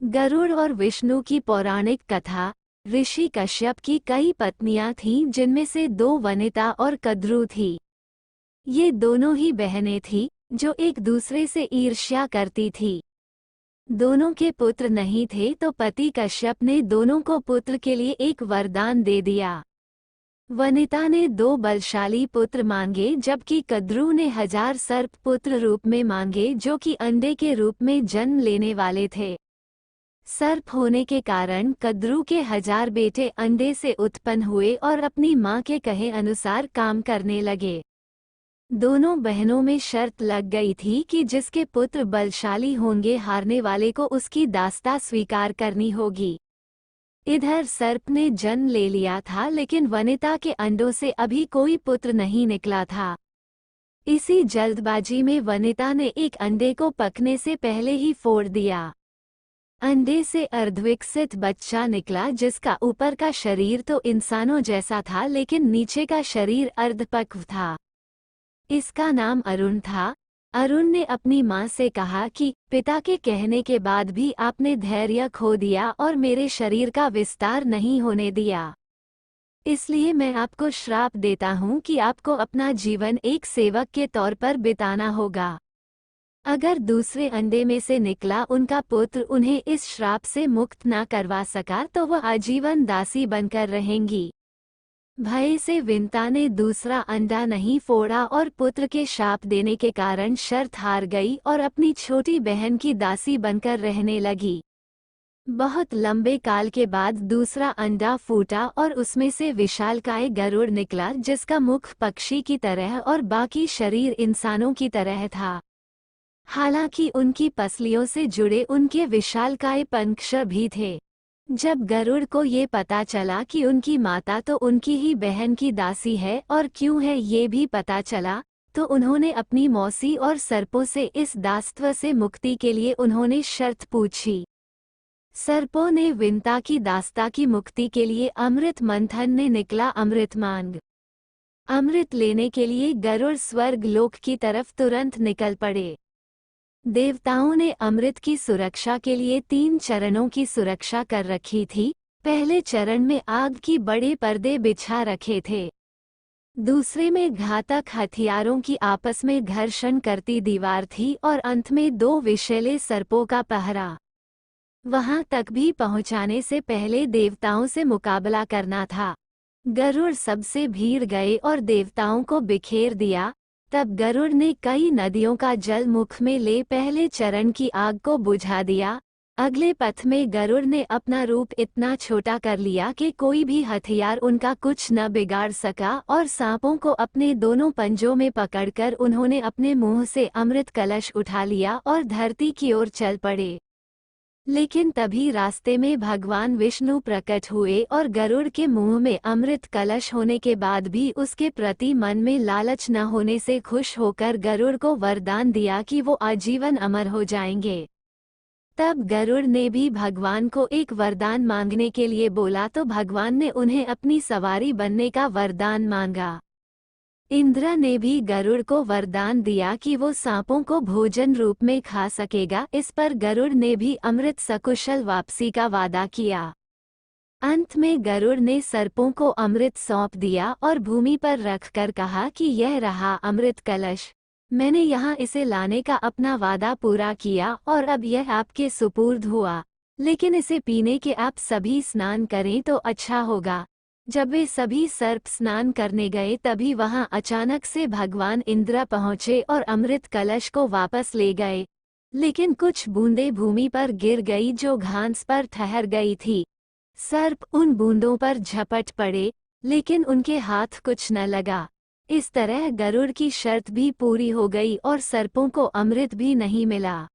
गरुड़ और विष्णु की पौराणिक कथा। ऋषि कश्यप की कई पत्नियां थीं, जिनमें से 2 वनिता और कद्रू थी। ये दोनों ही बहनें थीं, जो एक दूसरे से ईर्ष्या करती थी। दोनों के पुत्र नहीं थे, तो पति कश्यप ने दोनों को पुत्र के लिए एक वरदान दे दिया। वनिता ने 2 बलशाली पुत्र मांगे, जबकि कद्रू ने 1000 सर्प पुत्र रूप में मांगे, जो कि अंडे के रूप में जन्म लेने वाले थे। सर्प होने के कारण कद्रू के 1000 बेटे अंडे से उत्पन्न हुए और अपनी मां के कहे अनुसार काम करने लगे। दोनों बहनों में शर्त लग गई थी कि जिसके पुत्र बलशाली होंगे, हारने वाले को उसकी दास्ता स्वीकार करनी होगी। इधर सर्प ने जन्म ले लिया था, लेकिन वनिता के अंडों से अभी कोई पुत्र नहीं निकला था। इसी जल्दबाजी में वनिता ने एक अंडे को पकने से पहले ही फोड़ दिया। अंडे से अर्धविकसित बच्चा निकला, जिसका ऊपर का शरीर तो इंसानों जैसा था, लेकिन नीचे का शरीर अर्धपक्व था। इसका नाम अरुण था। अरुण ने अपनी मां से कहा कि पिता के कहने के बाद भी आपने धैर्य खो दिया और मेरे शरीर का विस्तार नहीं होने दिया। इसलिए मैं आपको श्राप देता हूं कि आपको अपना जीवन एक सेवक के तौर पर बिताना होगा। अगर दूसरे अंडे में से निकला उनका पुत्र उन्हें इस श्राप से मुक्त न करवा सका, तो वह आजीवन दासी बनकर रहेंगी। भय से विंता ने दूसरा अंडा नहीं फोड़ा और पुत्र के शाप देने के कारण शर्त हार गई और अपनी छोटी बहन की दासी बनकर रहने लगी। बहुत लंबे काल के बाद दूसरा अंडा फूटा और उसमें से विशालकाय गरुड़ निकला, जिसका मुख पक्षी की तरह और बाकी शरीर इंसानों की तरह था। हालांकि उनकी पसलियों से जुड़े उनके विशालकाय पंख भी थे। जब गरुड़ को ये पता चला कि उनकी माता तो उनकी ही बहन की दासी है और क्यों है ये भी पता चला, तो उन्होंने अपनी मौसी और सर्पों से इस दासत्व से मुक्ति के लिए उन्होंने शर्त पूछी। सर्पों ने विंता की दास्ता की मुक्ति के लिए अमृत मंथन ने निकला अमृत मांग। अमृत लेने के लिए गरुड़ स्वर्ग लोक की तरफ तुरंत निकल पड़े। देवताओं ने अमृत की सुरक्षा के लिए 3 चरणों की सुरक्षा कर रखी थी। पहले चरण में आग की बड़े पर्दे बिछा रखे थे। दूसरे में घातक हथियारों की आपस में घर्षण करती दीवार थी और अंत में 2 विषैले सर्पों का पहरा। वहां तक भी पहुंचाने से पहले देवताओं से मुकाबला करना था। गरुड़ सबसे भीड़ गए और देवताओं को बिखेर दिया। तब गरुड़ ने कई नदियों का जल मुख में ले पहले चरण की आग को बुझा दिया। अगले पथ में गरुड़ ने अपना रूप इतना छोटा कर लिया कि कोई भी हथियार उनका कुछ न बिगाड़ सका और सांपों को अपने दोनों पंजों में पकड़कर उन्होंने अपने मुंह से अमृत कलश उठा लिया और धरती की ओर चल पड़े। लेकिन तभी रास्ते में भगवान विष्णु प्रकट हुए और गरुड़ के मुंह में अमृत कलश होने के बाद भी उसके प्रति मन में लालच न होने से खुश होकर गरुड़ को वरदान दिया कि वो आजीवन अमर हो जाएंगे। तब गरुड़ ने भी भगवान को एक वरदान मांगने के लिए बोला, तो भगवान ने उन्हें अपनी सवारी बनने का वरदान मांगा। इंद्र ने भी गरुड़ को वरदान दिया कि वो सांपों को भोजन रूप में खा सकेगा। इस पर गरुड़ ने भी अमृत सकुशल वापसी का वादा किया। अंत में गरुड़ ने सर्पों को अमृत सौंप दिया और भूमि पर रखकर कहा कि यह रहा अमृत कलश। मैंने यहाँ इसे लाने का अपना वादा पूरा किया और अब यह आपके सुपुर्द हुआ, लेकिन इसे पीने के आप सभी स्नान करें तो अच्छा होगा। जब वे सभी सर्प स्नान करने गए, तभी वहां अचानक से भगवान इंद्र पहुंचे और अमृत कलश को वापस ले गए। लेकिन कुछ बूंदें भूमि पर गिर गई जो घास पर ठहर गई थी। सर्प उन बूंदों पर झपट पड़े, लेकिन उनके हाथ कुछ न लगा। इस तरह गरुड़ की शर्त भी पूरी हो गई और सर्पों को अमृत भी नहीं मिला।